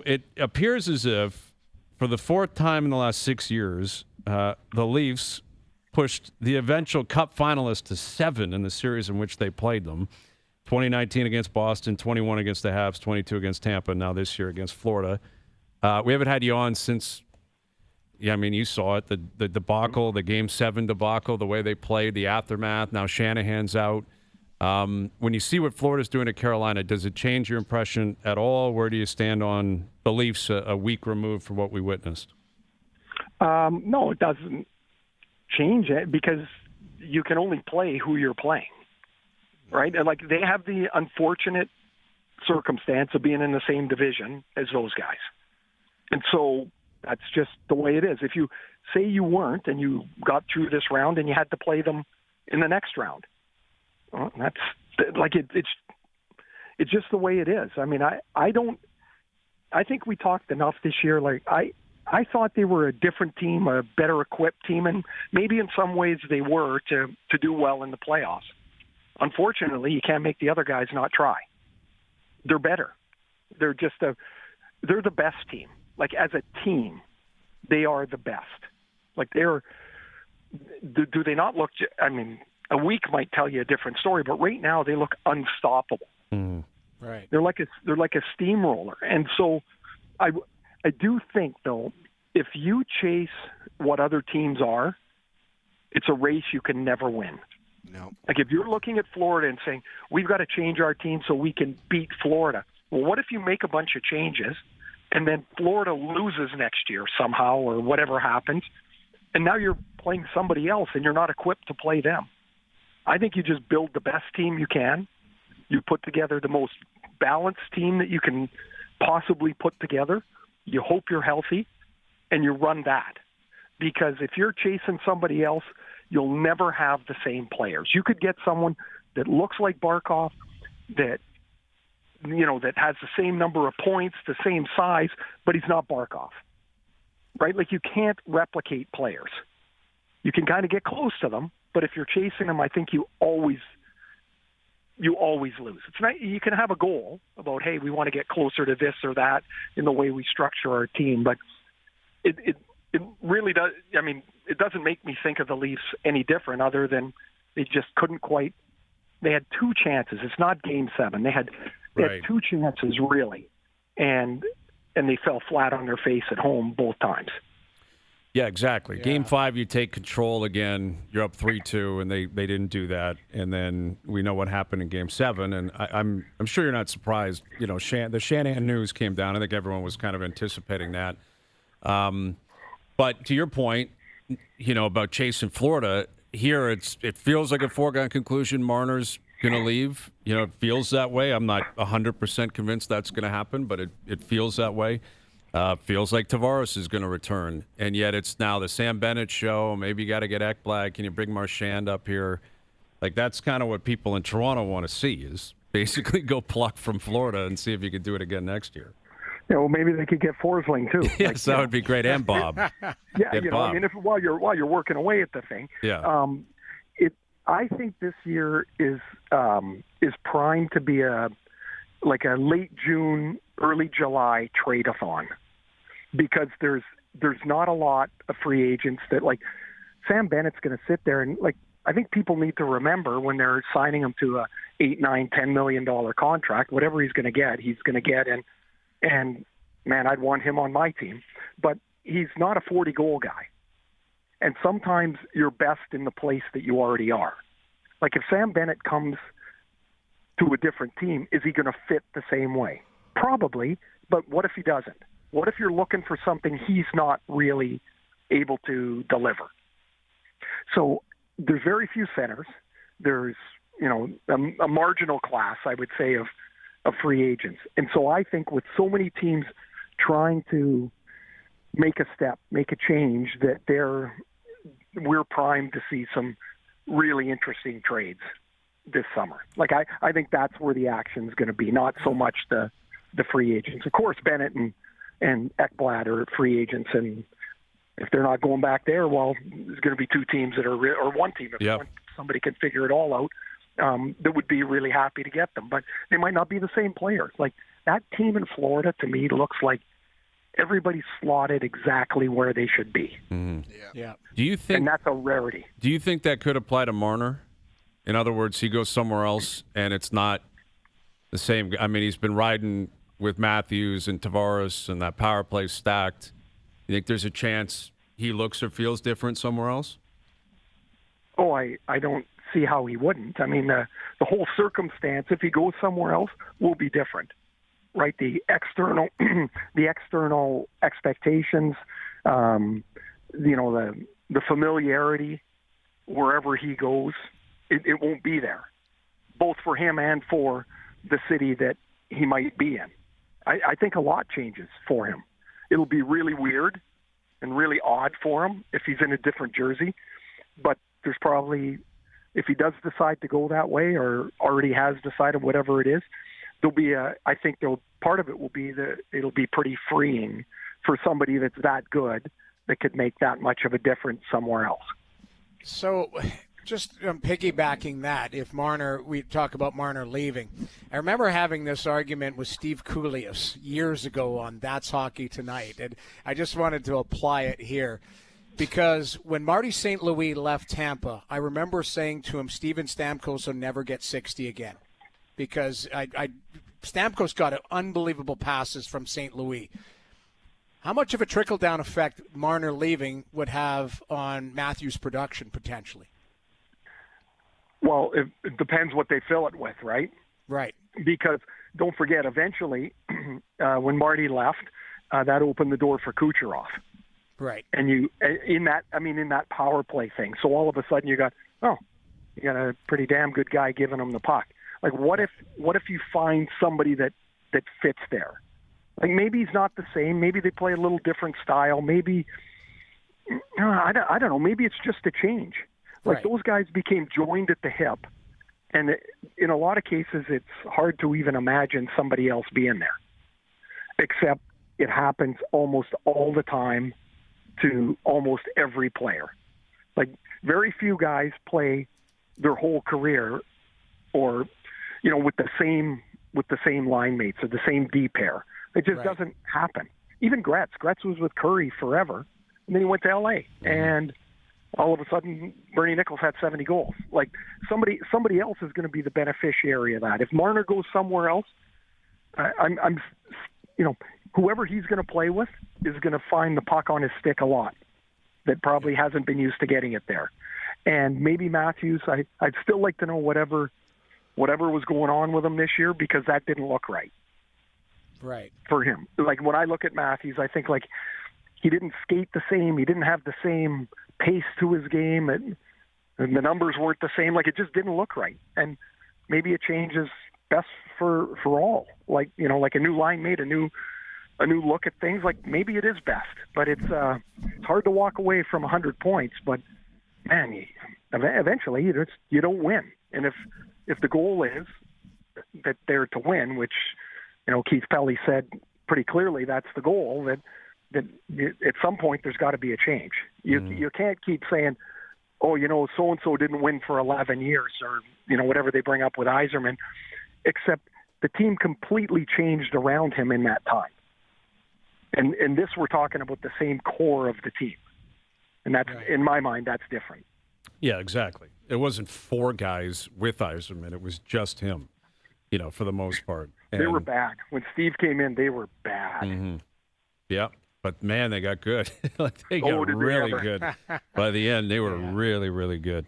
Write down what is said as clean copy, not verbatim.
it appears as if for the fourth time in the last 6 years, the Leafs pushed the eventual Cup finalists to 7 in the series in which they played them. 2019 against Boston, 21 against the Habs, 22 against Tampa, now this year against Florida. We haven't had you on since, you saw it, the debacle, the Game 7 debacle, the way they played, the aftermath. Now Shanahan's out. When you see what Florida's doing to Carolina, does it change your impression at all? Where do you stand on the Leafs a week removed from what we witnessed? No, it doesn't change it because you can only play who you're playing, right? And like they have the unfortunate circumstance of being in the same division as those guys. And so that's just the way it is. If you say you weren't and you got through this round and you had to play them in the next round, well, that's like it's just the way it is. I mean, I think we talked enough this year. Like I thought they were a different team, a better equipped team, and maybe in some ways they were to do well in the playoffs. Unfortunately, you can't make the other guys not try. They're better. They're the best team. Like as a team, they are the best. Like do they not look? I mean, a week might tell you a different story, but right now they look unstoppable. Mm. Right. They're like a steamroller, and so I do think though, if you chase what other teams are, it's a race you can never win. No. Like if you're looking at Florida and saying we've got to change our team so we can beat Florida, well, what if you make a bunch of changes and then Florida loses next year somehow or whatever happens, and now you're playing somebody else and you're not equipped to play them? I think you just build the best team you can. You put together the most balanced team that you can possibly put together. You hope you're healthy, and you run that. Because if you're chasing somebody else, you'll never have the same players. You could get someone that looks like Barkov, that has the same number of points, the same size, but he's not Barkov, right? Like you can't replicate players. You can kind of get close to them, but if you're chasing them, I think you always lose. It's not, you can have a goal about, hey, we want to get closer to this or that in the way we structure our team, but it really does. I mean, it doesn't make me think of the Leafs any different other than they just couldn't quite. They had 2 chances. It's not Game 7. They had 2 chances really, and they fell flat on their face at home both times. Yeah, exactly. Yeah. Game 5, you take control again. You're up 3-2, and they didn't do that. And then we know what happened in Game 7. And I'm sure you're not surprised. The Shanahan news came down. I think everyone was kind of anticipating that. But to your point, about chasing Florida, here it feels like a foregone conclusion. Marner's going to leave. It feels that way. I'm not 100% convinced that's going to happen, but it feels that way. Feels like Tavares is going to return, and yet it's now the Sam Bennett show. Maybe you got to get Ekblad. Can you bring Marchand up here? Like that's kind of what people in Toronto want to see is basically go pluck from Florida and see if you could do it again next year. Yeah, well, maybe they could get Forsling too. Yes, that would be great, and Bob. Yeah, Bob. I mean, while you're working away at the thing. Yeah. I think this year is primed to be a late June, early July trade-a-thon, because there's not a lot of free agents that like Sam Bennett's going to sit there and like I think people need to remember when they're signing him to a $8, $9, $10 million contract, whatever he's going to get, and man, I'd want him on my team, but he's not a 40-goal guy. And sometimes you're best in the place that you already are. Like if Sam Bennett comes to a different team, is he going to fit the same way? Probably, but what if he doesn't? What if you're looking for something he's not really able to deliver? So there's very few centers. There's, a marginal class, I would say, of free agents. And so I think with so many teams trying to make a step, make a change, that we're primed to see some really interesting trades this summer. Like I think that's where the action's going to be, not so much the free agents. Of course, Bennett and Ekblad are free agents, and if they're not going back there, well, there's going to be 2 teams that are or one team if somebody can figure it all out that would be really happy to get them. But they might not be the same players. Like that team in Florida, to me, looks like everybody's slotted exactly where they should be. Mm-hmm. Yeah. Do you think? And that's a rarity. Do you think that could apply to Marner? In other words, he goes somewhere else, and it's not the same. I mean, he's been riding with Matthews and Tavares, and that power play stacked. You think there's a chance he looks or feels different somewhere else? Oh, I don't see how he wouldn't. I mean, the whole circumstance, if he goes somewhere else, will be different, right? The external, the external expectations, the familiarity, wherever he goes, it won't be there, both for him and for the city that he might be in. I think a lot changes for him. It'll be really weird and really odd for him if he's in a different jersey, but there's probably, if he does decide to go that way or already has decided whatever it is, there'll be part of it will be that it'll be pretty freeing for somebody that's that good that could make that much of a difference somewhere else. So just piggybacking that, if Marner, we talk about Marner leaving. I remember having this argument with Steve Koulias years ago on That's Hockey Tonight, and I just wanted to apply it here. Because when Marty St. Louis left Tampa, I remember saying to him, Steven Stamkos will never get 60 again. Because Stamkos got unbelievable passes from St. Louis. How much of a trickle-down effect Marner leaving would have on Matthews' production potentially? Well, it depends what they fill it with, right? Right. Because don't forget, eventually, when Marty left, that opened the door for Kucherov. Right. And in that power play thing. So all of a sudden you got a pretty damn good guy giving him the puck. Like what if you find somebody that fits there? Like maybe he's not the same. Maybe they play a little different style. Maybe I don't know. Maybe it's just a change. Like those guys became joined at the hip, and in a lot of cases it's hard to even imagine somebody else being there. Except it happens almost all the time to almost every player. Like very few guys play their whole career or with the same line mates or the same D pair. It just doesn't happen. Even Gretz was with Curry forever, and then he went to LA and all of a sudden Bernie Nichols had 70 goals. Like somebody else is going to be the beneficiary of that. If Marner goes somewhere else, I'm whoever he's going to play with is going to find the puck on his stick a lot that probably hasn't been used to getting it there. And maybe Matthews, I'd still like to know whatever was going on with him this year, because that didn't look right. Right. For him. Like when I look at Matthews, I think like he didn't skate the same. He didn't have the same pace to his game, and the numbers weren't the same. Like it just didn't look right. And maybe a change is best for all. Like, like a new line mate, a new look at things. Like maybe it is best, but it's hard to walk away from 100 points. But man, eventually you don't win. And if the goal is that they're to win, which Keith Pelley said pretty clearly, that's the goal. That at some point there's got to be a change. You can't keep saying, oh, so and so didn't win for 11 years, or whatever they bring up with Yzerman, except the team completely changed around him in that time. And this, we're talking about the same core of the team. And that's, in my mind, that's different. Yeah, exactly. It wasn't four guys with Yzerman. It was just him, for the most part. And they were bad. When Steve came in, they were bad. Mm-hmm. Yeah, but man, they got good. They got really good. By the end, they were really, really good.